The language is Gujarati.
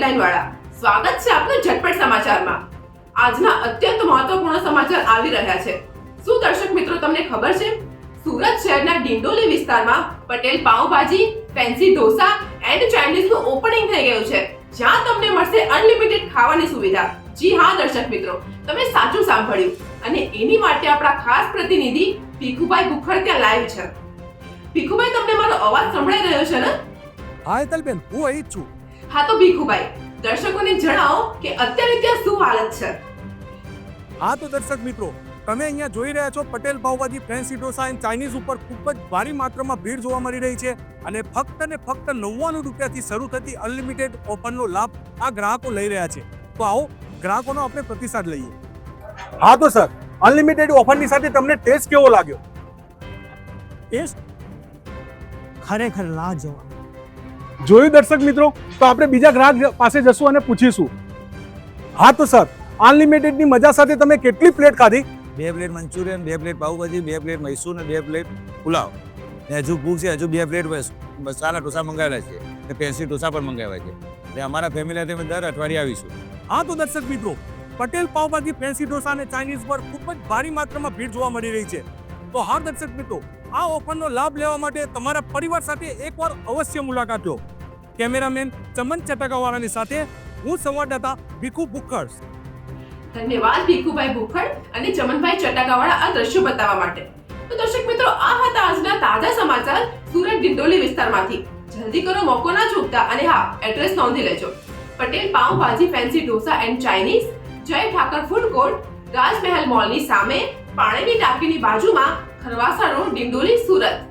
હેડલાઇન વાળા. સ્વાગત છે આપનું ઝટપટ સમાચારમાં. આજના અત્યંત મહત્વપૂર્ણ સમાચાર આવી રહ્યા છે. શું દર્શક મિત્રો તમને ખબર છે? સુરત શહેરના ડિંડોલી વિસ્તારમાં પટેલ પાવભાજી, ફેન્સી ઢોસા એન્ડ ચાઇનીઝનું ઓપનિંગ થઈ ગયું છે, જ્યાં તમને મળશે અનલિમિટેડ ખાવાની સુવિધા. જી હા દર્શક મિત્રો, તમે સાચું સાંભળ્યું. અને એની માટે આપણા ખાસ પ્રતિનિધિ ભીખુભાઈ ભુખડ ત્યાં લાઈવ છે. ભીખુભાઈ, તમને મારો અવાજ સંભળાઈ રહ્યો છે ને? હા હેતલબેન, હું અહીં જ છું. હા તો ભીખુભાઈ, દર્શકોને જણાવો કે અત્યારે ત્યાં શું હાલત છે. હા તો દર્શક મિત્રો, તમે અહીંયા જોઈ રહ્યા છો Patel pav bhaji, fancy dosa and Chinese ઉપર ખૂબ જ ભારી માત્રામાં ભીડ જોવા મળી રહી છે. અને ફક્ત ને ફક્ત 99 રૂપિયાથી શરૂ થતી અનલિમિટેડ ઓફરનો લાભ આ ગ્રાહકો લઈ રહ્યા છે. તો આવો ગ્રાહકોનો આપણે પ્રતિસાદ લઈએ. હા તો સર, અનલિમિટેડ ઓફરની સાથે તમને ટેસ્ટ કેવો લાગ્યો? ટેસ્ટ ખરેખર લાજવાબ. જોયું દર્શક મિત્રો, તો આપણે બીજા ગ્રાહક પાસે જશું અને પૂછીશું. હા તો સર, અનલિમિટેડની મજા સાથે તમે કેટલી પ્લેટ ખાધી? 2 plate Manchurian, 2 plate pav bhaji, 2 plate Mysore ને 2 પ્લેટ પુલાવ. ને હજુ ભૂખ છે, હજુ 2 પ્લેટ મસાલા ઢોસા મંગાવેલા છે ને ફેન્સી ઢોસા પણ મંગાવ્યા છે. એટલે અમારા ફેમિલી સાથે દર અઠવાડિયે આવીશું. હા તો દર્શક મિત્રો, પટેલ પાવભાજી, ફેન્સી ઢોસા અને ચાઇનીઝ પર ખૂબ જ ભારી માત્રામાં ભીડ જોવા મળી રહી છે. તો હા દર્શક મિત્રો, આ ઓફરનો લાભ લેવા માટે તમારા પરિવાર સાથે એકવાર અવશ્ય મુલાકાત લો. કેમેરામેન ચમન ચટકાવાળાની સાથે હું સંવાદદાતા ભીખુ ભુખડ. ધન્યવાદ ભીખુભાઈ ભુખડ અને ચમનભાઈ ચટાકાવાળા આ દ્રશ્યો બતાવવા માટે. તો દર્શક મિત્રો, આ હતા આજના તાજા સમાચાર સુરત ડિંડોલી વિસ્તારમાંથી. જલ્દી કરો, મોકો ના ચૂકતા. અને હા, એડ્રેસ નોંધી લેજો. પટેલ પાવ ભાજી, ફેન્સી ઢોસા એન્ડ ચાઇનીઝ, જય ઠાકર ફૂડ કોર્ટ, રાજમહેલ મોલની સામે, પાણીની ટાંકીની બાજુમાં, ખરવાસા રોડ, ડિંડોલી, સુરત.